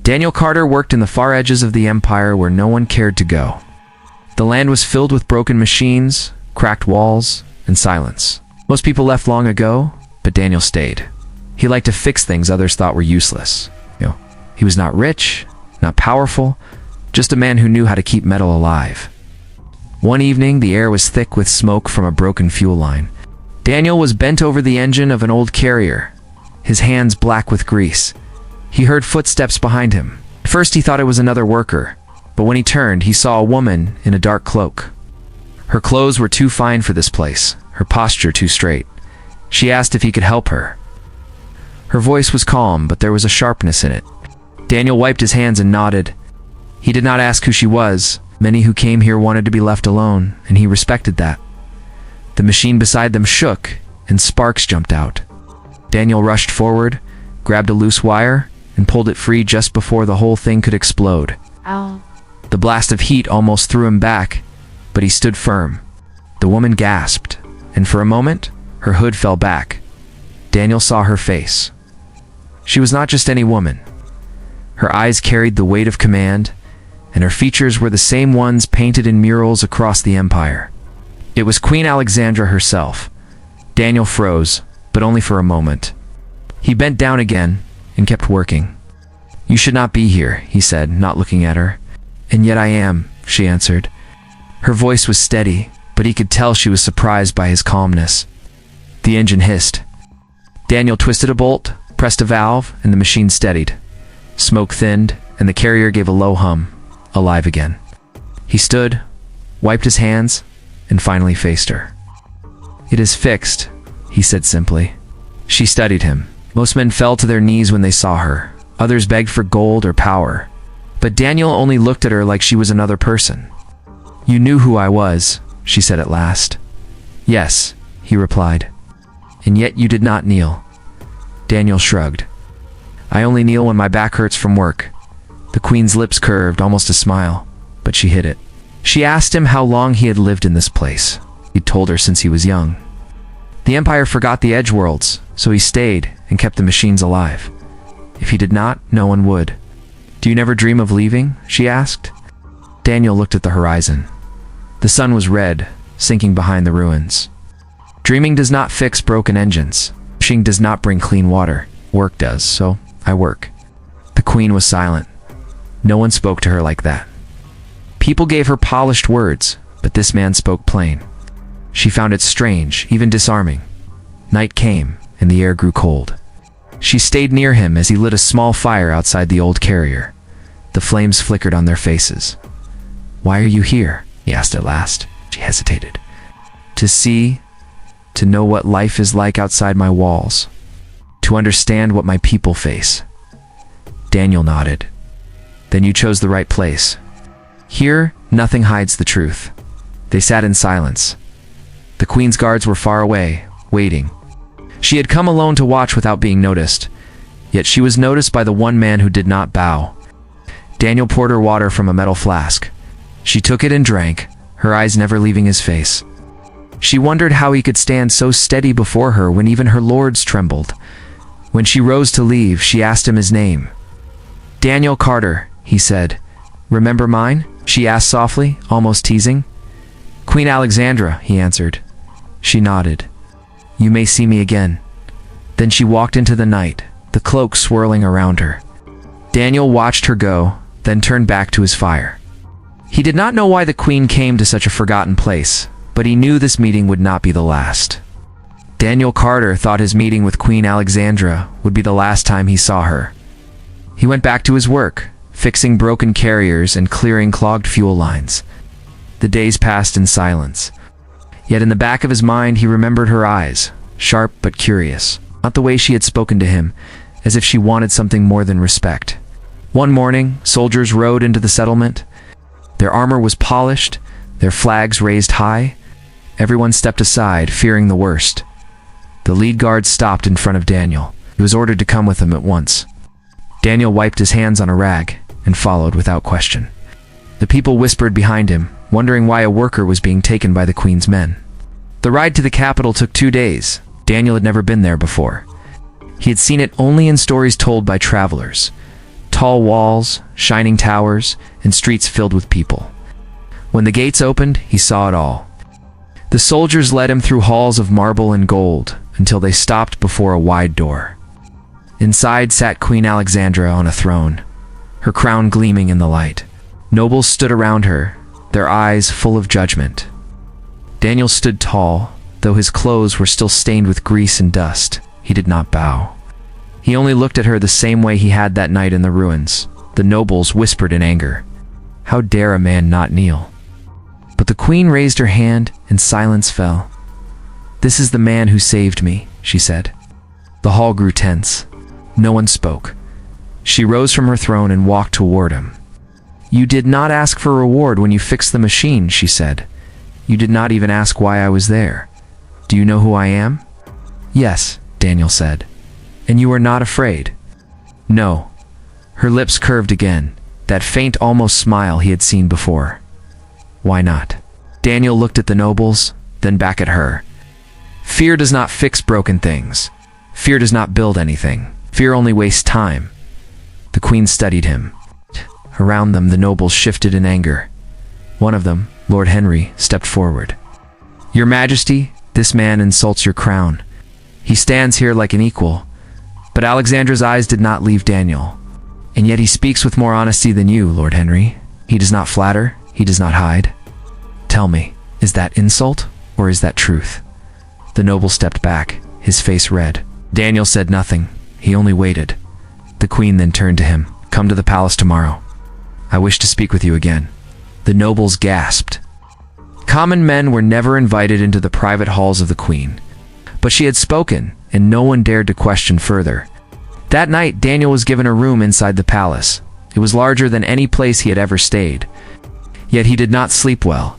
Daniel Carter worked in the far edges of the empire where no one cared to go. The land was filled with broken machines, cracked walls, and silence. Most people left long ago, but Daniel stayed. He liked to fix things others thought were useless. He was not rich, not powerful, just a man who knew how to keep metal alive. One evening, the air was thick with smoke from a broken fuel line. Daniel was bent over the engine of an old carrier, his hands black with grease. He heard footsteps behind him. At first he thought it was another worker, but when he turned, he saw a woman in a dark cloak. Her clothes were too fine for this place, her posture too straight. She asked if he could help her. Her voice was calm, but there was a sharpness in it. Daniel wiped his hands and nodded. He did not ask who she was. Many who came here wanted to be left alone, and he respected that. The machine beside them shook, and sparks jumped out. Daniel rushed forward, grabbed a loose wire, and pulled it free just before the whole thing could explode. Ow. The blast of heat almost threw him back, but he stood firm. The woman gasped, and for a moment, her hood fell back. Daniel saw her face. She was not just any woman. Her eyes carried the weight of command, and her features were the same ones painted in murals across the empire. It was Queen Alexandra herself. Daniel froze, but only for a moment. He bent down again and kept working. "You should not be here," he said, not looking at her. "And yet I am," she answered. Her voice was steady, but he could tell she was surprised by his calmness. The engine hissed. Daniel twisted a bolt, pressed a valve, and the machine steadied. Smoke thinned, and the carrier gave a low hum, alive again. He stood, wiped his hands, and finally faced her. "It is fixed," he said simply. She studied him. Most men fell to their knees when they saw her. Others begged for gold or power. But Daniel only looked at her like she was another person. "You knew who I was," she said at last. "Yes," he replied. "And yet you did not kneel." Daniel shrugged. "I only kneel when my back hurts from work." The queen's lips curved, almost a smile, but she hid it. She asked him how long he had lived in this place. He'd told her since he was young. The Empire forgot the edge worlds, so he stayed and kept the machines alive. If he did not, no one would. "Do you never dream of leaving?" she asked. Daniel looked at the horizon. The sun was red, sinking behind the ruins. Dreaming does not fix broken engines. Wishing does not bring clean water. Work does, so I work. The queen was silent. No one spoke to her like that. People gave her polished words, but this man spoke plain. She found it strange, even disarming. Night came, and the air grew cold. She stayed near him as he lit a small fire outside the old carrier. The flames flickered on their faces. "Why are you here?" he asked at last. She hesitated. "To see, to know what life is like outside my walls. To understand what my people face." Daniel nodded. "Then you chose the right place. Here, nothing hides the truth." They sat in silence. The queen's guards were far away, waiting. She had come alone to watch without being noticed, yet she was noticed by the one man who did not bow. Daniel poured her water from a metal flask. She took it and drank, her eyes never leaving his face. She wondered how he could stand so steady before her when even her lords trembled. When she rose to leave, she asked him his name. "Daniel Carter," he said. "Remember mine?" she asked softly, almost teasing. "Queen Alexandra," he answered. She nodded. "You may see me again." Then she walked into the night, the cloak swirling around her. Daniel watched her go, then turned back to his fire. He did not know why the queen came to such a forgotten place, but he knew this meeting would not be the last. Daniel Carter thought his meeting with Queen Alexandra would be the last time he saw her. He went back to his work, fixing broken carriers and clearing clogged fuel lines. The days passed in silence. Yet in the back of his mind he remembered her eyes, sharp but curious, not the way she had spoken to him, as if she wanted something more than respect. One morning, soldiers rode into the settlement. Their armor was polished, their flags raised high. Everyone stepped aside, fearing the worst. The lead guard stopped in front of Daniel. He was ordered to come with them at once. Daniel wiped his hands on a rag and followed without question. The people whispered behind him, wondering why a worker was being taken by the queen's men. The ride to the capital took 2 days. Daniel had never been there before. He had seen it only in stories told by travelers. Tall walls, shining towers, and streets filled with people. When the gates opened, he saw it all. The soldiers led him through halls of marble and gold until they stopped before a wide door. Inside sat Queen Alexandra on a throne, her crown gleaming in the light. Nobles stood around her, their eyes full of judgment. Daniel stood tall, though his clothes were still stained with grease and dust. He did not bow. He only looked at her the same way he had that night in the ruins. The nobles whispered in anger, "How dare a man not kneel?" But the queen raised her hand and silence fell. "This is the man who saved me," she said. The hall grew tense. No one spoke. She rose from her throne and walked toward him. "You did not ask for reward when you fixed the machine," she said. "You did not even ask why I was there. Do you know who I am?" "Yes," Daniel said. "And you are not afraid?" "No." Her lips curved again, that faint almost smile he had seen before. "Why not?" Daniel looked at the nobles, then back at her. "Fear does not fix broken things. Fear does not build anything. Fear only wastes time." The queen studied him. Around them, the nobles shifted in anger. One of them, Lord Henry, stepped forward. "Your Majesty, this man insults your crown. He stands here like an equal." But Alexandra's eyes did not leave Daniel. "And yet he speaks with more honesty than you, Lord Henry. He does not flatter, he does not hide. Tell me, is that insult, or is that truth?" The noble stepped back, his face red. Daniel said nothing. He only waited. The queen then turned to him. "Come to the palace tomorrow. I wish to speak with you again." The nobles gasped. Common men were never invited into the private halls of the queen. But she had spoken, and no one dared to question further. That night, Daniel was given a room inside the palace. It was larger than any place he had ever stayed. Yet he did not sleep well.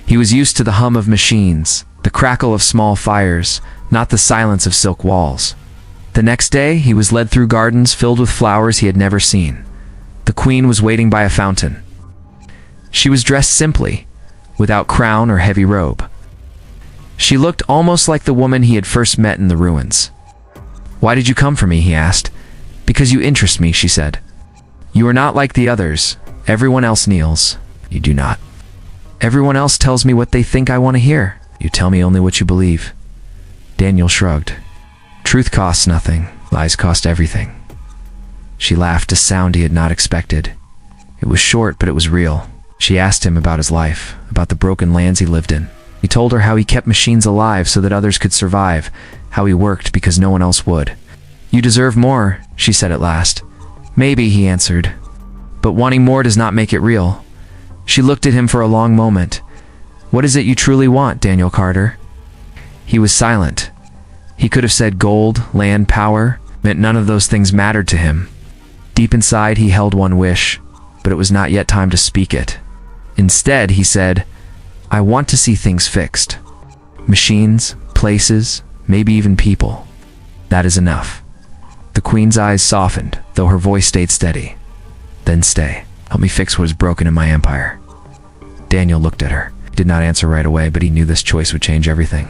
He was used to the hum of machines, the crackle of small fires, not the silence of silk walls. The next day, he was led through gardens filled with flowers he had never seen. The queen was waiting by a fountain. She was dressed simply, without crown or heavy robe. She looked almost like the woman he had first met in the ruins. "Why did you come for me?" he asked. "Because you interest me," she said. "You are not like the others. Everyone else kneels. You do not. Everyone else tells me what they think I want to hear. You tell me only what you believe." Daniel shrugged. "Truth costs nothing. Lies cost everything." She laughed, a sound he had not expected. It was short, but it was real. She asked him about his life, about the broken lands he lived in. He told her how he kept machines alive so that others could survive, how he worked because no one else would. "You deserve more," she said at last. "Maybe," he answered. "But wanting more does not make it real." She looked at him for a long moment. "What is it you truly want, Daniel Carter?" He was silent. He could have said gold, land, power, but none of those things mattered to him. Deep inside, he held one wish, but it was not yet time to speak it. Instead, he said, "I want to see things fixed. Machines, places, maybe even people. That is enough." The queen's eyes softened, though her voice stayed steady. "Then stay. Help me fix what is broken in my empire." Daniel looked at her. He did not answer right away, but he knew this choice would change everything.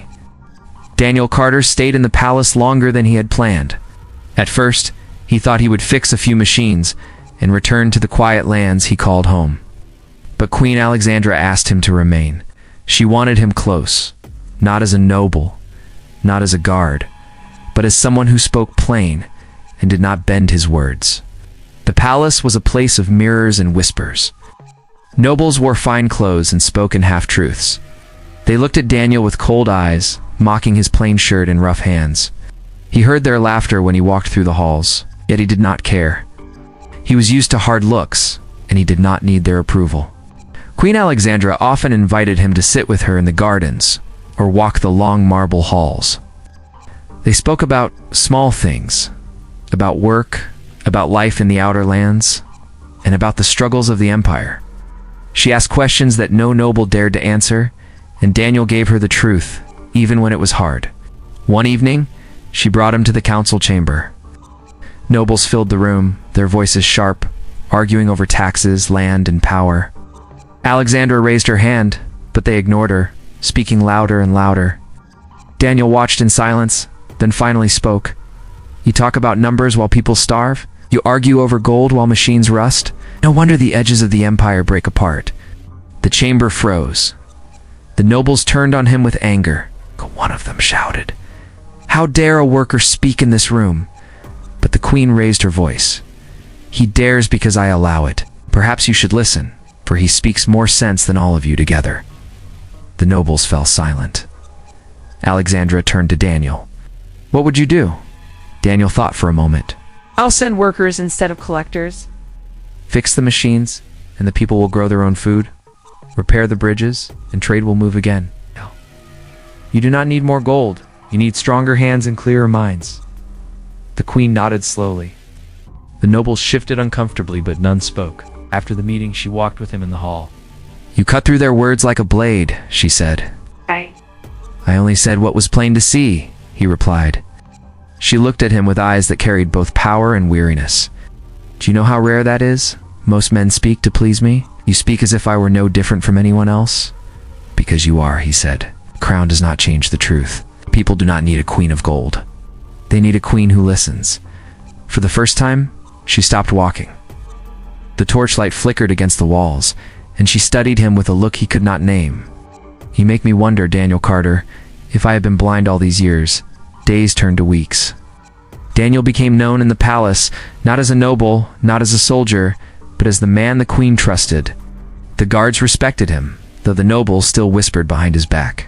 Daniel Carter stayed in the palace longer than he had planned. At first, he thought he would fix a few machines and return to the quiet lands he called home. But Queen Alexandra asked him to remain. She wanted him close, not as a noble, not as a guard, but as someone who spoke plain and did not bend his words. The palace was a place of mirrors and whispers. Nobles wore fine clothes and spoke in half-truths. They looked at Daniel with cold eyes, mocking his plain shirt and rough hands. He heard their laughter when he walked through the halls, yet he did not care. He was used to hard looks, and he did not need their approval. Queen Alexandra often invited him to sit with her in the gardens or walk the long marble halls. They spoke about small things, about work, about life in the outer lands, and about the struggles of the empire. She asked questions that no noble dared to answer, and Daniel gave her the truth, even when it was hard. One evening, she brought him to the council chamber. Nobles filled the room, their voices sharp, arguing over taxes, land, and power. Alexandra raised her hand, but they ignored her, speaking louder and louder. Daniel watched in silence, then finally spoke. "You talk about numbers while people starve? You argue over gold while machines rust? No wonder the edges of the empire break apart. The chamber froze. The nobles turned on him with anger. One of them shouted, "How dare a worker speak in this room?" But the queen raised her voice. "He dares because I allow it. Perhaps you should listen, for he speaks more sense than all of you together." The nobles fell silent. Alexandra turned to Daniel. "What would you do?" Daniel thought for a moment. I'll send workers instead of collectors. "Fix the machines, and the people will grow their own food. Repair the bridges, and trade will move again. You do not need more gold. You need stronger hands and clearer minds." The queen nodded slowly. The nobles shifted uncomfortably, but none spoke. After the meeting, she walked with him in the hall. "You cut through their words like a blade," she said. I only said what was plain to see," he replied. She looked at him with eyes that carried both power and weariness. "Do you know how rare that is? Most men speak to please me. You speak as if I were no different from anyone else." "Because you are," he said. "The crown does not change the truth. People do not need a queen of gold. They need a queen who listens." For the first time, she stopped walking. The torchlight flickered against the walls, and she studied him with a look he could not name. "You make me wonder, Daniel Carter, if I have been blind all these years." Days turned to weeks. Daniel became known in the palace, not as a noble, not as a soldier, but as the man the queen trusted. The guards respected him, though the nobles still whispered behind his back.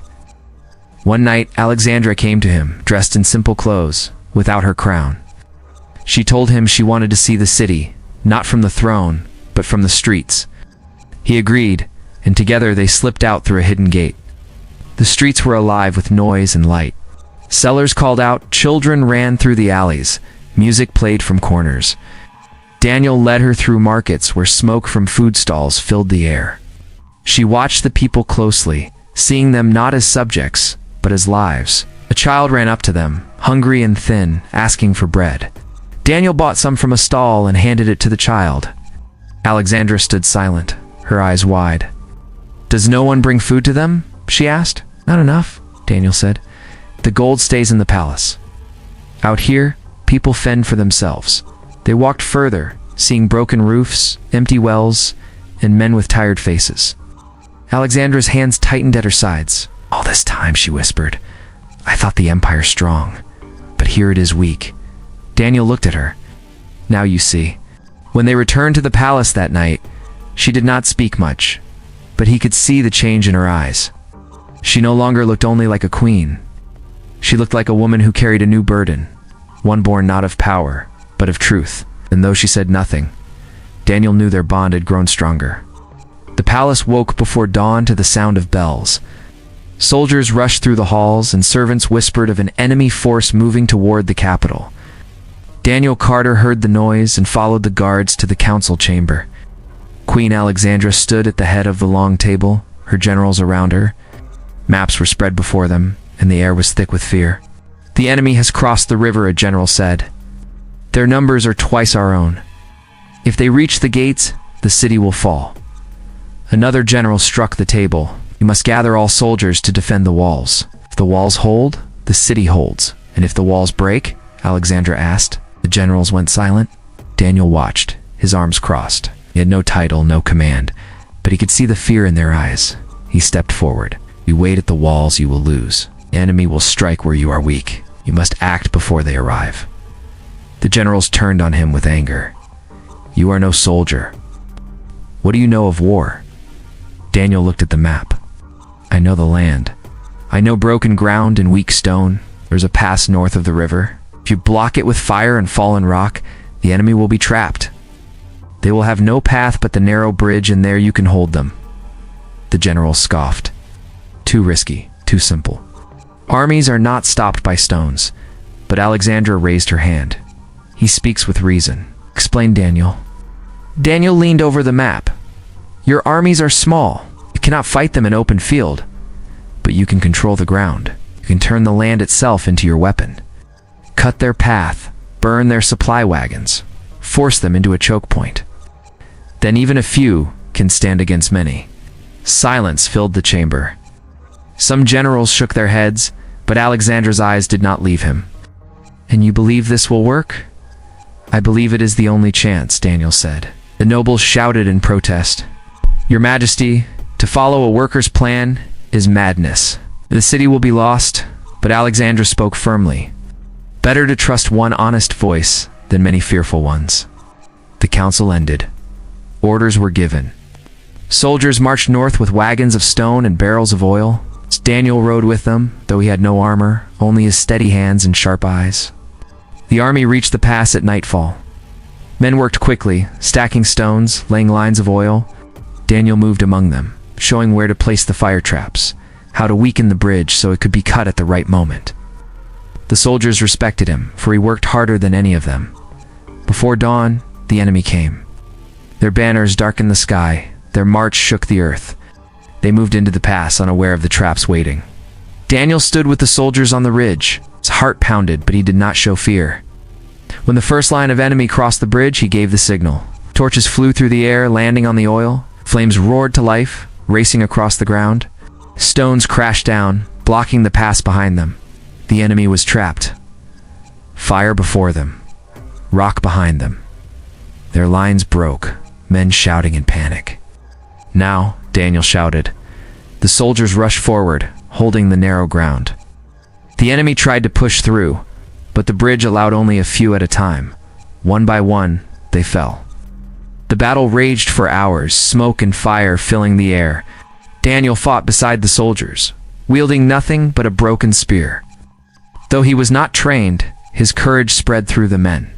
One night, Alexandra came to him, dressed in simple clothes, without her crown. She told him she wanted to see the city, not from the throne, but from the streets. He agreed, and together they slipped out through a hidden gate. The streets were alive with noise and light. Sellers called out, children ran through the alleys, music played from corners. Daniel led her through markets where smoke from food stalls filled the air. She watched the people closely, seeing them not as subjects, but as lives. A child ran up to them, hungry and thin, asking for bread. Daniel bought some from a stall and handed it to the child. Alexandra stood silent, her eyes wide. "Does no one bring food to them?" she asked. "Not enough," Daniel said. "The gold stays in the palace. Out here, people fend for themselves." They walked further, seeing broken roofs, empty wells, and men with tired faces. Alexandra's hands tightened at her sides. "All this time," she whispered, "I thought the empire strong, but here it is weak." Daniel looked at her. "Now you see." When they returned to the palace that night, she did not speak much, but he could see the change in her eyes. She no longer looked only like a queen. She looked like a woman who carried a new burden, one born not of power, but of truth. And though she said nothing, Daniel knew their bond had grown stronger. The palace woke before dawn to the sound of bells. Soldiers rushed through the halls, and servants whispered of an enemy force moving toward the capital. Daniel Carter heard the noise and followed the guards to the council chamber. Queen Alexandra stood at the head of the long table, her generals around her. Maps were spread before them, and the air was thick with fear. "The enemy has crossed the river," a general said. "Their numbers are twice our own. If they reach the gates, the city will fall." Another general struck the table. "You must gather all soldiers to defend the walls. If the walls hold, the city holds. And if the walls break?" Alexandra asked. The generals went silent. Daniel watched, his arms crossed. He had no title, no command, but he could see the fear in their eyes. He stepped forward. "You wait at the walls, you will lose. The enemy will strike where you are weak. You must act before they arrive." The generals turned on him with anger. "You are no soldier. What do you know of war?" Daniel looked at the map. "I know the land. I know broken ground and weak stone. There's a pass north of the river. If you block it with fire and fallen rock, the enemy will be trapped. They will have no path but the narrow bridge, and there you can hold them." The general scoffed. "Too risky, too simple. Armies are not stopped by stones." But Alexandra raised her hand. "He speaks with reason," explained Daniel. Daniel leaned over the map. "Your armies are small. You cannot fight them in open field. But you can control the ground. You can turn the land itself into your weapon. Cut their path, burn their supply wagons, force them into a choke point. Then even a few can stand against many." Silence filled the chamber. Some generals shook their heads, but Alexandra's eyes did not leave him. "And you believe this will work?" I believe it is the only chance, Daniel said. The nobles shouted in protest. Your Majesty, to follow a worker's plan is madness. The city will be lost, but Alexandra spoke firmly. Better to trust one honest voice than many fearful ones. The council ended. Orders were given. Soldiers marched north with wagons of stone and barrels of oil. Daniel rode with them, though he had no armor, only his steady hands and sharp eyes. The army reached the pass at nightfall. Men worked quickly, stacking stones, laying lines of oil. Daniel moved among them, showing where to place the fire traps, how to weaken the bridge so it could be cut at the right moment. The soldiers respected him, for he worked harder than any of them. Before dawn, the enemy came. Their banners darkened the sky, their march shook the earth. They moved into the pass, unaware of the traps waiting. Daniel stood with the soldiers on the ridge. His heart pounded, but he did not show fear. When the first line of enemy crossed the bridge, he gave the signal. Torches flew through the air, landing on the oil. Flames roared to life, racing across the ground. Stones crashed down, blocking the pass behind them. The enemy was trapped. Fire before them, rock behind them. Their lines broke, men shouting in panic. Now, Daniel shouted. The soldiers rushed forward, holding the narrow ground. The enemy tried to push through, but the bridge allowed only a few at a time. One by one, they fell. The battle raged for hours, smoke and fire filling the air. Daniel fought beside the soldiers, wielding nothing but a broken spear. Though he was not trained, his courage spread through the men.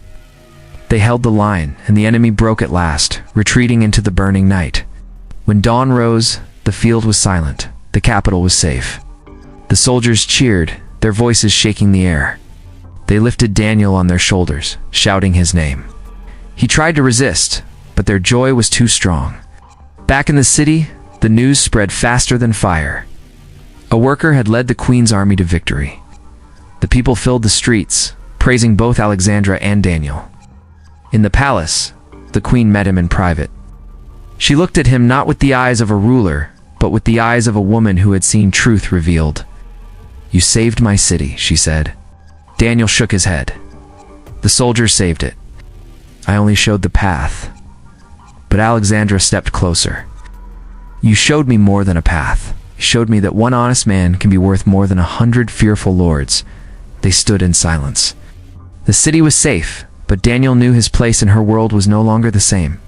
They held the line, and the enemy broke at last, retreating into the burning night. When dawn rose, the field was silent. The capital was safe. The soldiers cheered, their voices shaking the air. They lifted Daniel on their shoulders, shouting his name. He tried to resist, but their joy was too strong. Back in the city, the news spread faster than fire. A worker had led the Queen's army to victory. The people filled the streets, praising both Alexandra and Daniel. In the palace, the Queen met him in private. She looked at him not with the eyes of a ruler, but with the eyes of a woman who had seen truth revealed. You saved my city, she said. Daniel shook his head. The soldiers saved it. I only showed the path. But Alexandra stepped closer. You showed me more than a path. You showed me that one honest man can be worth more than 100 fearful lords. They stood in silence. The city was safe, but Daniel knew his place in her world was no longer the same.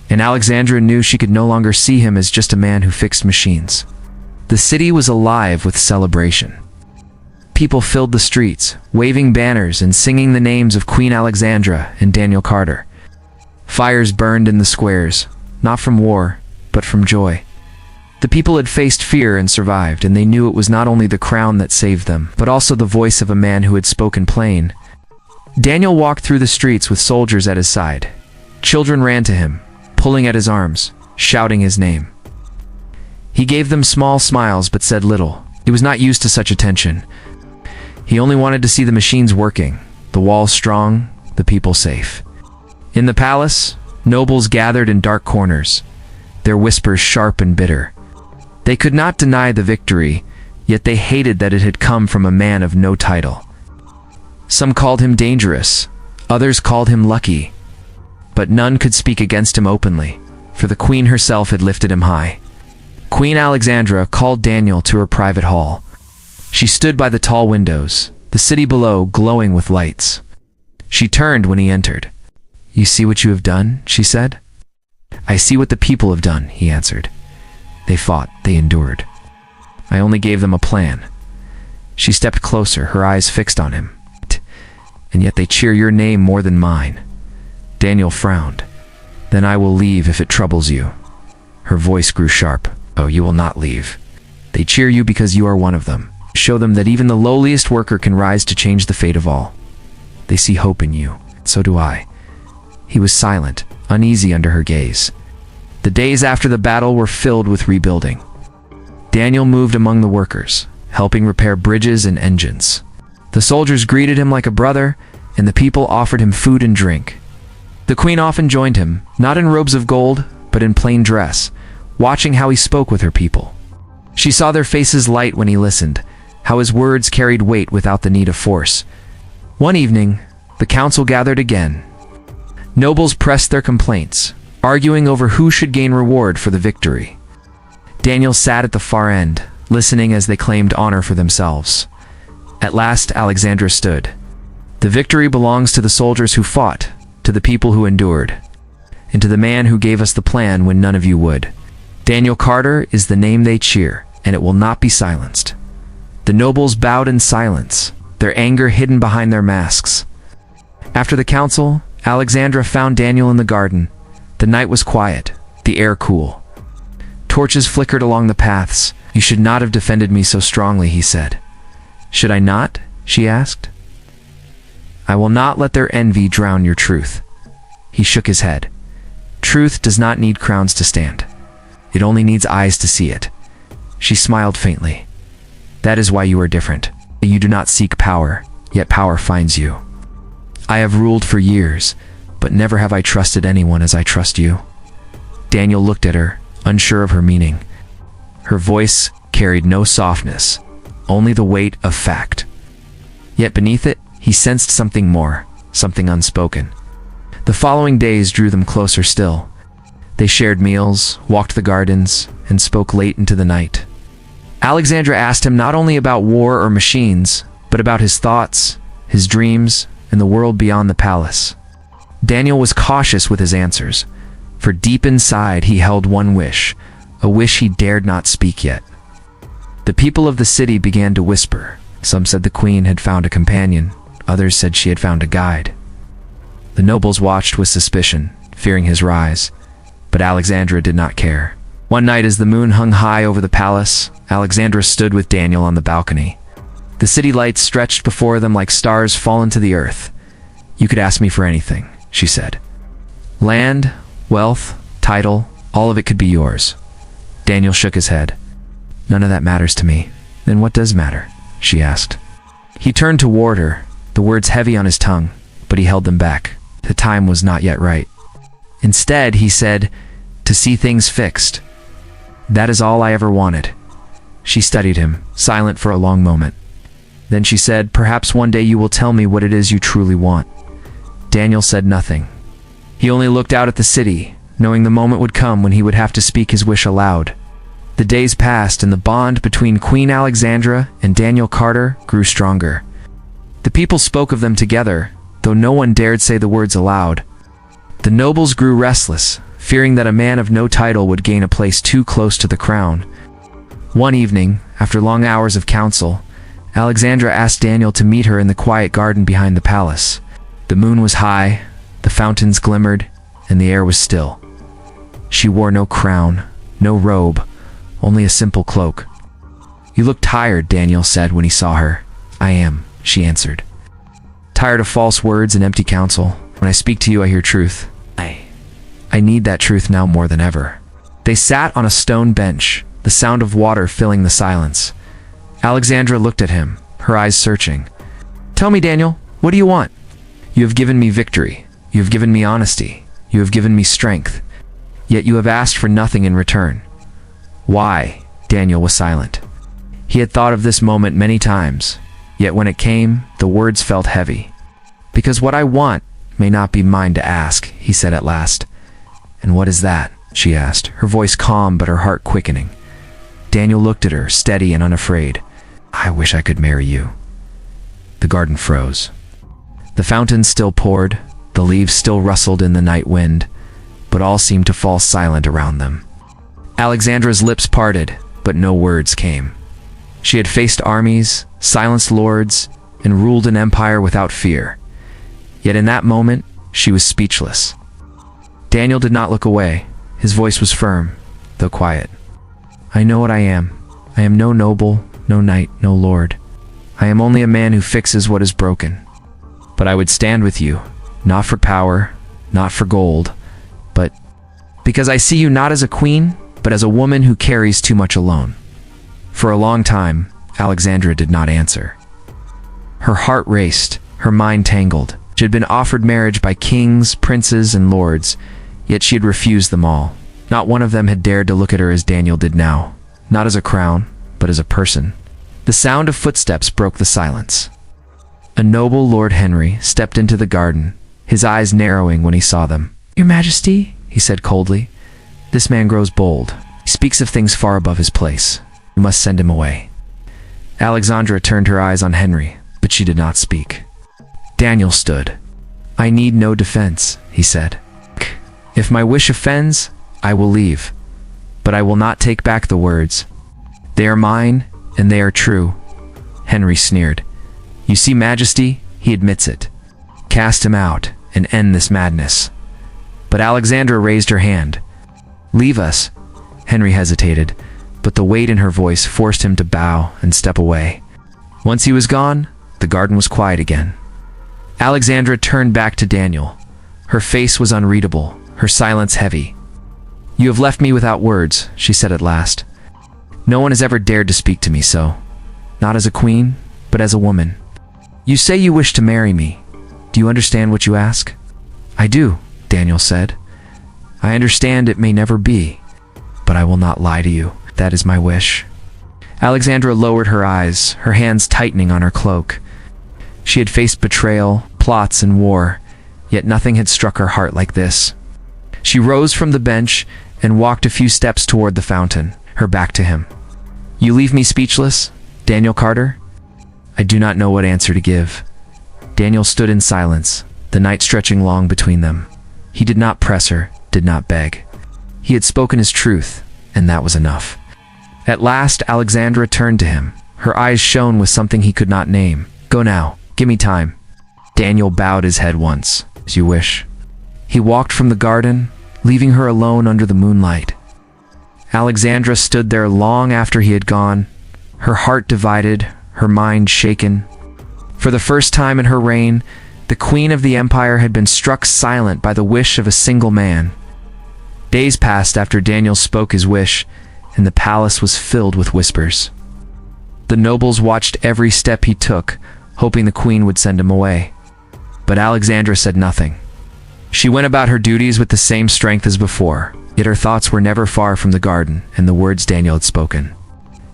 And Alexandra knew she could no longer see him as just a man who fixed machines. The city was alive with celebration. People filled the streets, waving banners and singing the names of Queen Alexandra and Daniel Carter. Fires burned in the squares, not from war, but from joy. The people had faced fear and survived, and they knew it was not only the crown that saved them, but also the voice of a man who had spoken plain. Daniel walked through the streets with soldiers at his side. Children ran to him, pulling at his arms, shouting his name. He gave them small smiles but said little. He was not used to such attention. He only wanted to see the machines working, the walls strong, the people safe. In the palace, nobles gathered in dark corners, their whispers sharp and bitter. They could not deny the victory, yet they hated that it had come from a man of no title. Some called him dangerous, others called him lucky, but none could speak against him openly, for the Queen herself had lifted him high. Queen Alexandra called Daniel to her private hall. She stood by the tall windows, the city below glowing with lights. She turned when he entered. You see what you have done, she said. I see what the people have done, he answered. They fought, they endured. I only gave them a plan. She stepped closer, her eyes fixed on him. And yet they cheer your name more than mine. Daniel frowned. Then I will leave if it troubles you. Her voice grew sharp. Oh, you will not leave. They cheer you because you are one of them. Show them that even the lowliest worker can rise to change the fate of all. They see hope in you. So do I. He was silent, uneasy under her gaze. The days after the battle were filled with rebuilding. Daniel moved among the workers, helping repair bridges and engines. The soldiers greeted him like a brother, and the people offered him food and drink. The Queen often joined him, not in robes of gold, but in plain dress, watching how he spoke with her people. She saw their faces light when he listened, how his words carried weight without the need of force. One evening, the council gathered again. Nobles pressed their complaints, arguing over who should gain reward for the victory. Daniel sat at the far end, listening as they claimed honor for themselves. At last, Alexandra stood. The victory belongs to the soldiers who fought, to the people who endured, and to the man who gave us the plan when none of you would. Daniel Carter is the name they cheer, and it will not be silenced. The nobles bowed in silence, their anger hidden behind their masks. After the council, Alexandra found Daniel in the garden. The night was quiet, the air cool. Torches flickered along the paths. "You should not have defended me so strongly," he said. "Should I not?" she asked. "I will not let their envy drown your truth." He shook his head. "Truth does not need crowns to stand. It only needs eyes to see it." She smiled faintly. "That is why you are different. You do not seek power, yet power finds you. I have ruled for years, but never have I trusted anyone as I trust you." Daniel looked at her, unsure of her meaning. Her voice carried no softness, only the weight of fact. Yet beneath it, he sensed something more, something unspoken. The following days drew them closer still. They shared meals, walked the gardens, and spoke late into the night. Alexandra asked him not only about war or machines, but about his thoughts, his dreams, and the world beyond the palace. Daniel was cautious with his answers, for deep inside he held one wish, a wish he dared not speak yet. The people of the city began to whisper. Some said the queen had found a companion, others said she had found a guide. The nobles watched with suspicion, fearing his rise, but Alexandra did not care. One night as the moon hung high over the palace, Alexandra stood with Daniel on the balcony. The city lights stretched before them like stars fallen to the earth. "You could ask me for anything," she said. "Land, wealth, title, all of it could be yours." Daniel shook his head. "None of that matters to me." "Then what does matter?" she asked. He turned toward her, the words heavy on his tongue, but he held them back. The time was not yet right. Instead, he said, "To see things fixed. That is all I ever wanted." She studied him, silent for a long moment. Then she said, "Perhaps one day you will tell me what it is you truly want." Daniel said nothing. He only looked out at the city, knowing the moment would come when he would have to speak his wish aloud. The days passed, and the bond between Queen Alexandra and Daniel Carter grew stronger. The people spoke of them together, though no one dared say the words aloud. The nobles grew restless, fearing that a man of no title would gain a place too close to the crown. One evening, after long hours of council, Alexandra asked Daniel to meet her in the quiet garden behind the palace. The moon was high, the fountains glimmered, and the air was still. She wore no crown, no robe, only a simple cloak. "You look tired," Daniel said when he saw her. "I am," she answered. "Tired of false words and empty counsel. When I speak to you, I hear truth. I need that truth now more than ever." They sat on a stone bench, the sound of water filling the silence. Alexandra looked at him, her eyes searching. "Tell me, Daniel, what do you want?" "You have given me victory. You have given me honesty. You have given me strength. Yet you have asked for nothing in return." "Why?" Daniel was silent. He had thought of this moment many times, yet when it came, the words felt heavy. "Because what I want may not be mine to ask," he said at last. "And what is that?" she asked, her voice calm but her heart quickening. Daniel looked at her, steady and unafraid. "I wish I could marry you." The garden froze. The fountains still poured, the leaves still rustled in the night wind, but all seemed to fall silent around them. Alexandra's lips parted, but no words came. She had faced armies, silenced lords, and ruled an empire without fear. Yet in that moment, she was speechless. Daniel did not look away. His voice was firm, though quiet. "I know what I am. I am no noble, no knight, no lord. I am only a man who fixes what is broken. But I would stand with you, not for power, not for gold, but because I see you not as a queen, but as a woman who carries too much alone." For a long time, Alexandra did not answer. Her heart raced, her mind tangled. She had been offered marriage by kings, princes, and lords, yet she had refused them all. Not one of them had dared to look at her as Daniel did now, not as a crown, but as a person. The sound of footsteps broke the silence. A noble Lord Henry stepped into the garden, his eyes narrowing when he saw them. "Your Majesty," he said coldly, "this man grows bold. He speaks of things far above his place. You must send him away." Alexandra turned her eyes on Henry, but she did not speak. Daniel stood. "I need no defense," he said. "If my wish offends, I will leave, but I will not take back the words. They are mine, and they are true." Henry sneered. "You see, Majesty, he admits it. Cast him out and end this madness." But Alexandra raised her hand. "Leave us." Henry hesitated, but the weight in her voice forced him to bow and step away. Once he was gone, the garden was quiet again. Alexandra turned back to Daniel. Her face was unreadable, her silence heavy. "You have left me without words," she said at last. "No one has ever dared to speak to me so. Not as a queen, but as a woman. You say you wish to marry me. Do you understand what you ask?" "I do," Daniel said. "I understand it may never be, but I will not lie to you. That is my wish." Alexandra lowered her eyes, her hands tightening on her cloak. She had faced betrayal, plots, and war, yet nothing had struck her heart like this. She rose from the bench and walked a few steps toward the fountain, her back to him. "You leave me speechless, Daniel Carter?" "I do not know what answer to give." Daniel stood in silence, the night stretching long between them. He did not press her, did not beg. He had spoken his truth, and that was enough. At last, Alexandra turned to him. Her eyes shone with something he could not name. "Go now. Give me time." Daniel bowed his head once. "As you wish." He walked from the garden, leaving her alone under the moonlight. Alexandra stood there long after he had gone, her heart divided, her mind shaken. For the first time in her reign, the queen of the empire had been struck silent by the wish of a single man. Days passed after Daniel spoke his wish, and the palace was filled with whispers. The nobles watched every step he took, hoping the queen would send him away. But Alexandra said nothing. She went about her duties with the same strength as before, yet her thoughts were never far from the garden and the words Daniel had spoken.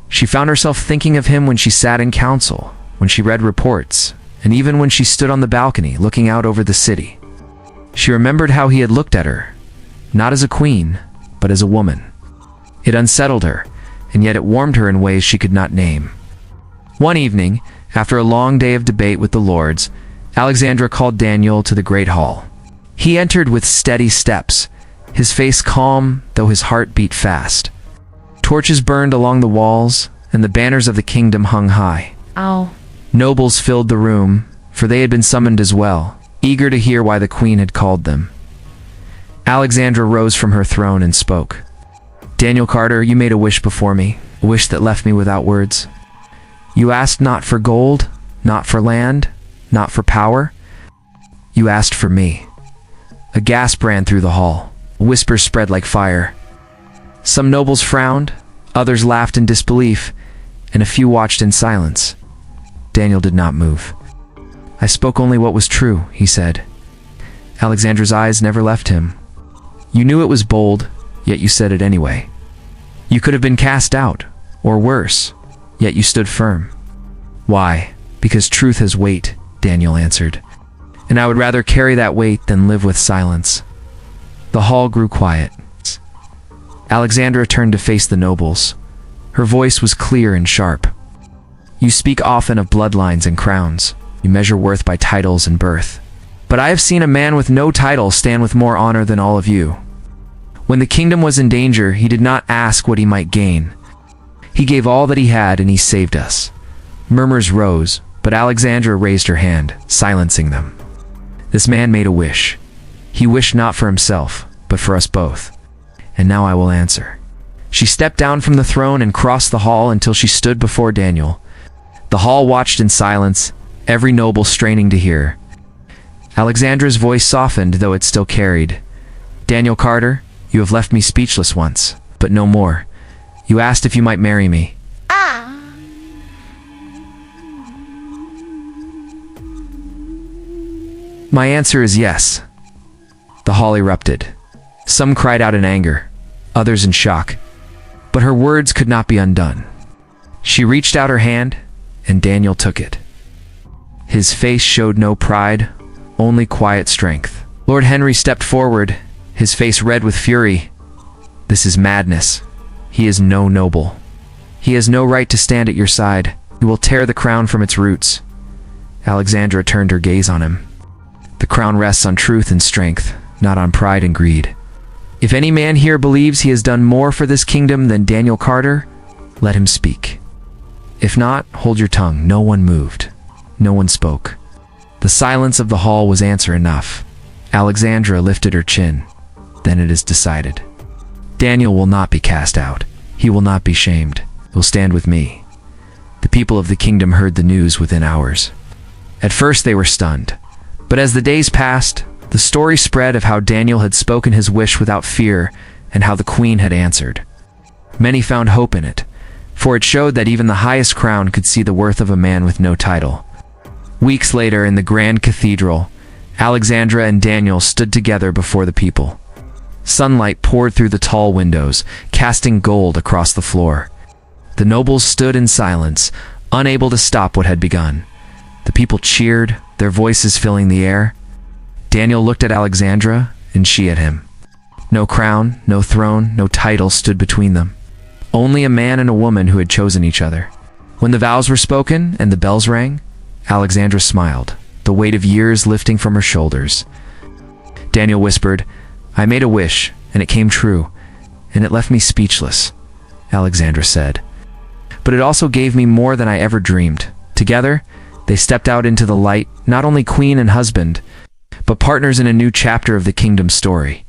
She found herself thinking of him when she sat in council, when she read reports, and even when she stood on the balcony looking out over the city. She remembered how he had looked at her, not as a queen, but as a woman. It unsettled her, and yet it warmed her in ways she could not name. One evening, after a long day of debate with the lords, Alexandra called Daniel to the great hall. He entered with steady steps, his face calm, though his heart beat fast. Torches burned along the walls, and the banners of the kingdom hung high. Ow. Nobles filled the room, for they had been summoned as well, eager to hear why the queen had called them. Alexandra rose from her throne and spoke. "Daniel Carter, you made a wish before me, a wish that left me without words. You asked not for gold, not for land, not for power. You asked for me." A gasp ran through the hall. Whispers spread like fire. Some nobles frowned, others laughed in disbelief, and a few watched in silence. Daniel did not move. "I spoke only what was true," he said. Alexandra's eyes never left him. "You knew it was bold, yet you said it anyway. You could have been cast out, or worse, yet you stood firm." "Why? Because truth has weight," Daniel answered. "And I would rather carry that weight than live with silence." The hall grew quiet. Alexandra turned to face the nobles. Her voice was clear and sharp. "You speak often of bloodlines and crowns. You measure worth by titles and birth. But I have seen a man with no title stand with more honor than all of you. When the kingdom was in danger, he did not ask what he might gain. He gave all that he had, and he saved us." Murmurs rose, but Alexandra raised her hand, silencing them. "This man made a wish. He wished not for himself, but for us both. And now I will answer." She stepped down from the throne and crossed the hall until she stood before Daniel. The hall watched in silence, every noble straining to hear. Alexandra's voice softened, though it still carried. "Daniel Carter, you have left me speechless once, but no more. You asked if you might marry me. My answer is yes." The hall erupted. Some cried out in anger, others in shock. But her words could not be undone. She reached out her hand, and Daniel took it. His face showed no pride, only quiet strength. Lord Henry stepped forward, his face red with fury. This is madness. He is no noble. He has no right to stand at your side. You will tear the crown from its roots. Alexandra turned her gaze on him. The crown rests on truth and strength, not on pride and greed. If any man here believes he has done more for this kingdom than Daniel Carter, let him speak. If not, hold your tongue. No one moved. No one spoke. The silence of the hall was answer enough. Alexandra lifted her chin. Then it is decided. Daniel will not be cast out. He will not be shamed. He will stand with me. The people of the kingdom heard the news within hours. At first they were stunned, but as the days passed, the story spread of how Daniel had spoken his wish without fear and how the queen had answered. Many found hope in it, for it showed that even the highest crown could see the worth of a man with no title. Weeks later, in the grand cathedral, Alexandra and Daniel stood together before the people. Sunlight poured through the tall windows, casting gold across the floor. The nobles stood in silence, unable to stop what had begun. The people cheered, their voices filling the air. Daniel looked at Alexandra, and she at him. No crown, no throne, no title stood between them. Only a man and a woman who had chosen each other. When the vows were spoken and the bells rang, Alexandra smiled, the weight of years lifting from her shoulders. Daniel whispered, "I made a wish, and it came true, and it left me speechless," Alexandra said. "But it also gave me more than I ever dreamed." Together, they stepped out into the light, not only queen and husband, but partners in a new chapter of the kingdom's story.